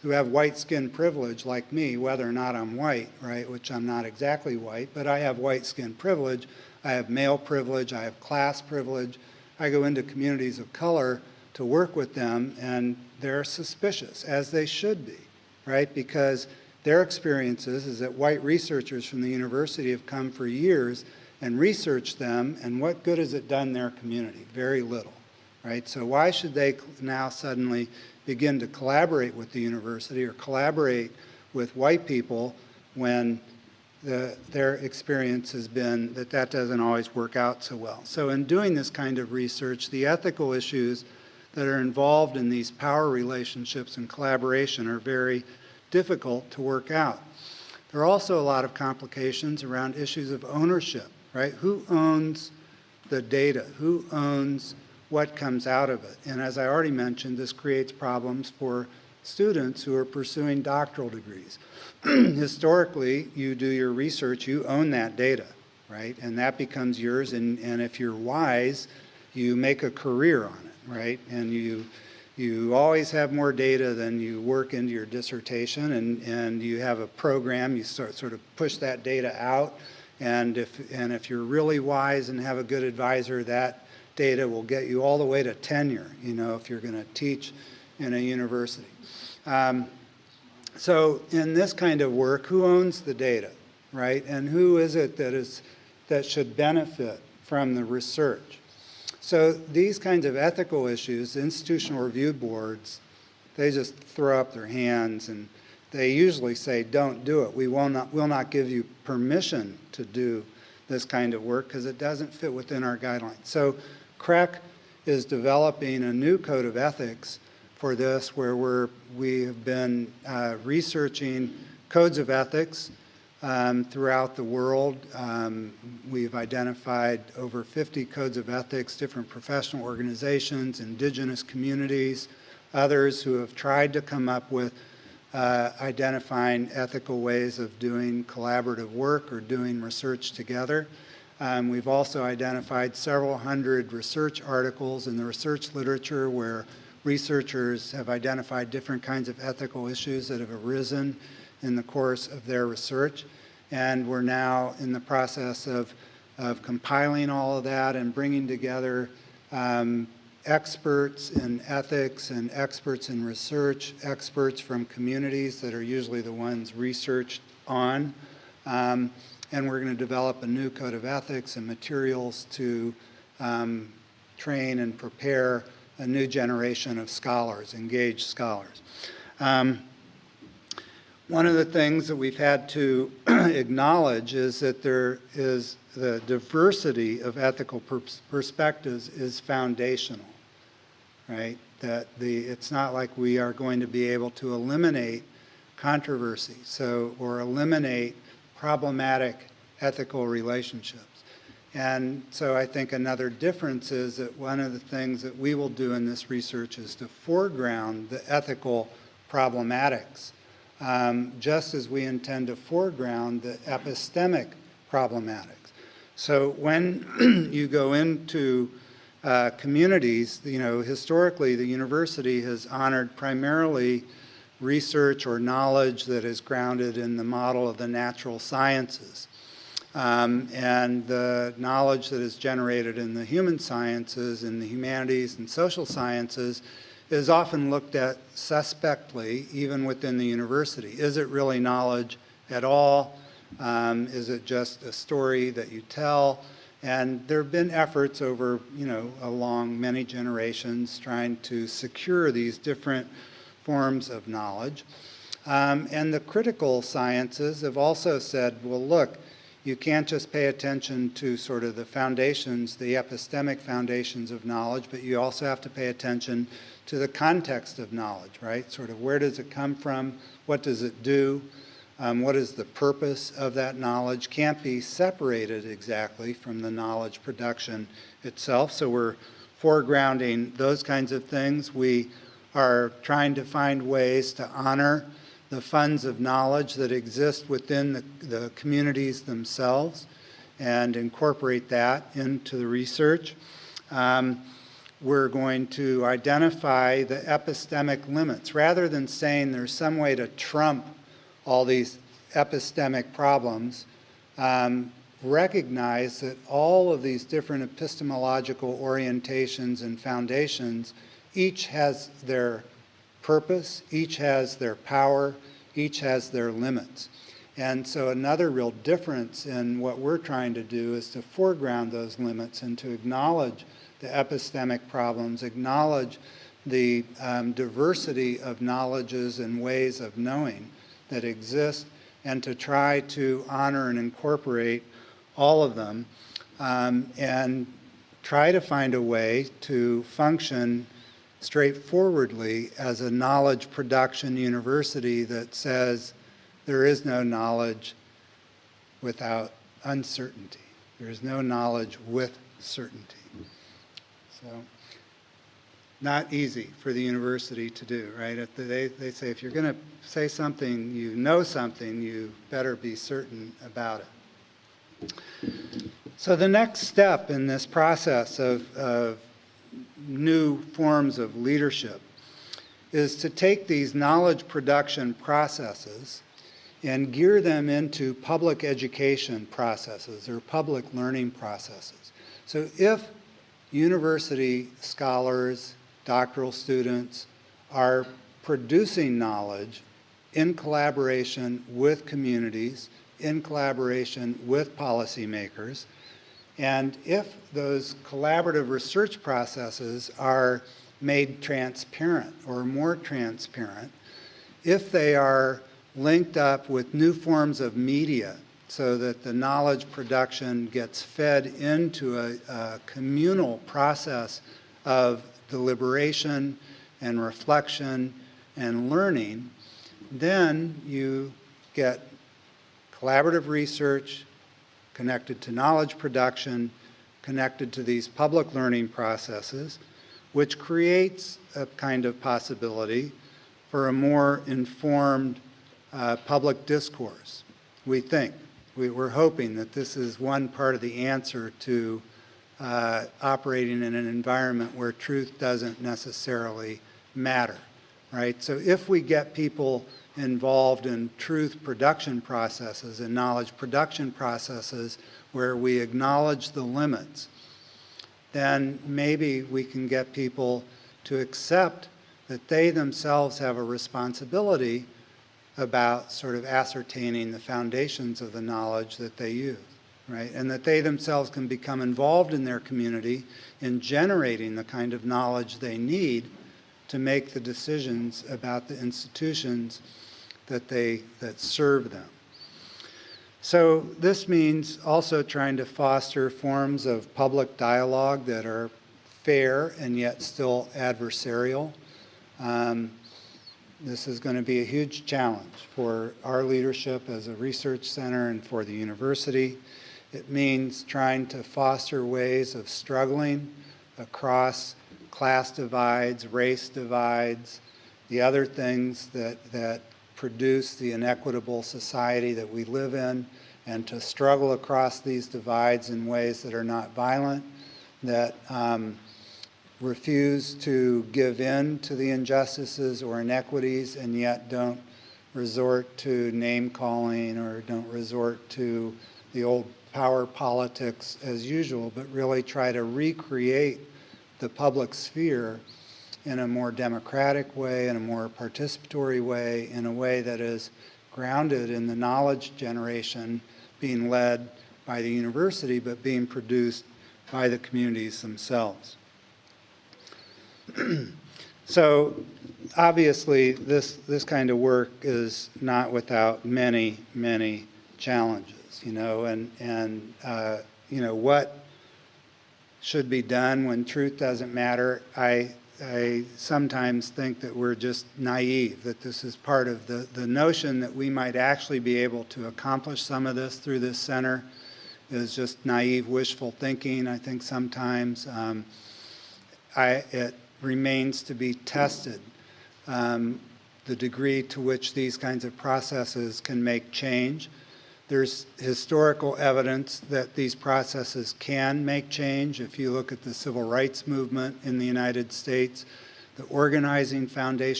who have white skin privilege like me, whether or not I'm white, right, which I'm not exactly white, but I have white skin privilege, I have male privilege, I have class privilege. I go into communities of color to work with them, and they're suspicious, as they should be, right, because their experiences is that white researchers from the university have come for years and researched them, and what good has it done their community? Very little, right? So why should they now suddenly begin to collaborate with the university or collaborate with white people when their experience has been that that doesn't always work out so well? So in doing this kind of research, the ethical issues that are involved in these power relationships and collaboration are very difficult to work out. There are also a lot of complications around issues of ownership, right? Who owns the data? Who owns what comes out of it? And as I already mentioned, this creates problems for students who are pursuing doctoral degrees. Historically, you do your research, you own that data, right? And that becomes yours, and if you're wise, you make a career on it, right? And you always have more data than you work into your dissertation, and you have a program, you sort of push that data out, and if you're really wise and have a good advisor, that data will get you all the way to tenure, you know, if you're going to teach in a university. So in this kind of work, who owns the data, right? And who is it that should benefit from the research? So these kinds of ethical issues, institutional review boards, they just throw up their hands, and they usually say, don't do it. We will not give you permission to do this kind of work because it doesn't fit within our guidelines. So CREC is developing a new code of ethics for this, where we have been researching codes of ethics throughout the world. We've identified over 50 codes of ethics, different professional organizations, indigenous communities, others who have tried to come up with identifying ethical ways of doing collaborative work or doing research together. We've also identified several hundred research articles in the research literature where researchers have identified different kinds of ethical issues that have arisen in the course of their research. And we're now in the process of compiling all of that and bringing together experts in ethics and experts in research, experts from communities that are usually the ones researched on. And we're going to develop a new code of ethics and materials to train and prepare a new generation of scholars, engaged scholars. One of the things that we've had to acknowledge is that there is the diversity of ethical perspectives is foundational, right? That it's not like we are going to be able to eliminate controversy, or eliminate problematic ethical relationships. And so I think another difference is that one of the things that we will do in this research is to foreground the ethical problematics, just as we intend to foreground the epistemic problematics. So when you go into communities, you know, historically the university has honored primarily research or knowledge that is grounded in the model of the natural sciences. And the knowledge that is generated in the human sciences, in the humanities and social sciences, is often looked at suspectly, even within the university. Is it really knowledge at all? Is it just a story that you tell? And there have been efforts over, you know, along many generations trying to secure these different forms of knowledge. And the critical sciences have also said, well, look, you can't just pay attention to sort of the foundations, the epistemic foundations of knowledge, but you also have to pay attention to the context of knowledge, right? Sort of where does it come from? What does it do? What is the purpose of that knowledge? Can't be separated exactly from the knowledge production itself. So we're foregrounding those kinds of things. We are trying to find ways to honor the funds of knowledge that exist within the communities themselves and incorporate that into the research. we're going to identify the epistemic limits. Rather than saying there's some way to trump all these epistemic problems, recognize that all of these different epistemological orientations and foundations, each has their purpose, each has their power, each has their limits. And so another real difference in what we're trying to do is to foreground those limits and to acknowledge the epistemic problems, acknowledge the diversity of knowledges and ways of knowing that exist, and to try to honor and incorporate all of them, and try to find a way to function straightforwardly as a knowledge production university that says there is no knowledge without uncertainty. There is no knowledge with certainty. So, not easy for the university to do, right? They say if you're going to say something, you know something, you better be certain about it. So the next step in this process of new forms of leadership is to take these knowledge production processes and gear them into public education processes or public learning processes. So if university scholars, doctoral students are producing knowledge in collaboration with communities, in collaboration with policymakers, and if those collaborative research processes are made transparent or more transparent, if they are linked up with new forms of media so that the knowledge production gets fed into a communal process of deliberation and reflection and learning, then you get collaborative research connected to knowledge production, connected to these public learning processes, which creates a kind of possibility for a more informed public discourse. We think, we're hoping that this is one part of the answer to operating in an environment where truth doesn't necessarily matter, right? So if we get people involved in truth production processes and knowledge production processes where we acknowledge the limits, then maybe we can get people to accept that they themselves have a responsibility about sort of ascertaining the foundations of the knowledge that they use, right? And that they themselves can become involved in their community in generating the kind of knowledge they need to make the decisions about the institutions that serve them. So this means also trying to foster forms of public dialogue that are fair and yet still adversarial. This is going to be a huge challenge for our leadership as a research center and for the university. It means trying to foster ways of struggling across class divides, race divides, the other things that produce the inequitable society that we live in, and to struggle across these divides in ways that are not violent, that refuse to give in to the injustices or inequities and yet don't resort to name-calling or don't resort to the old power politics as usual, but really try to recreate the public sphere in a more democratic way, in a more participatory way, in a way that is grounded in the knowledge generation being led by the university, but being produced by the communities themselves. So obviously this kind of work is not without many, many challenges, you know, and you know, what should be done when truth doesn't matter. I sometimes think that we're just naive, that this is part of the notion that we might actually be able to accomplish some of this through this center is just naive, wishful thinking. I think sometimes it remains to be tested, the degree to which these kinds of processes can make change. There's historical evidence that these processes can make change. If you look at the civil rights movement in the United States, the organizing foundation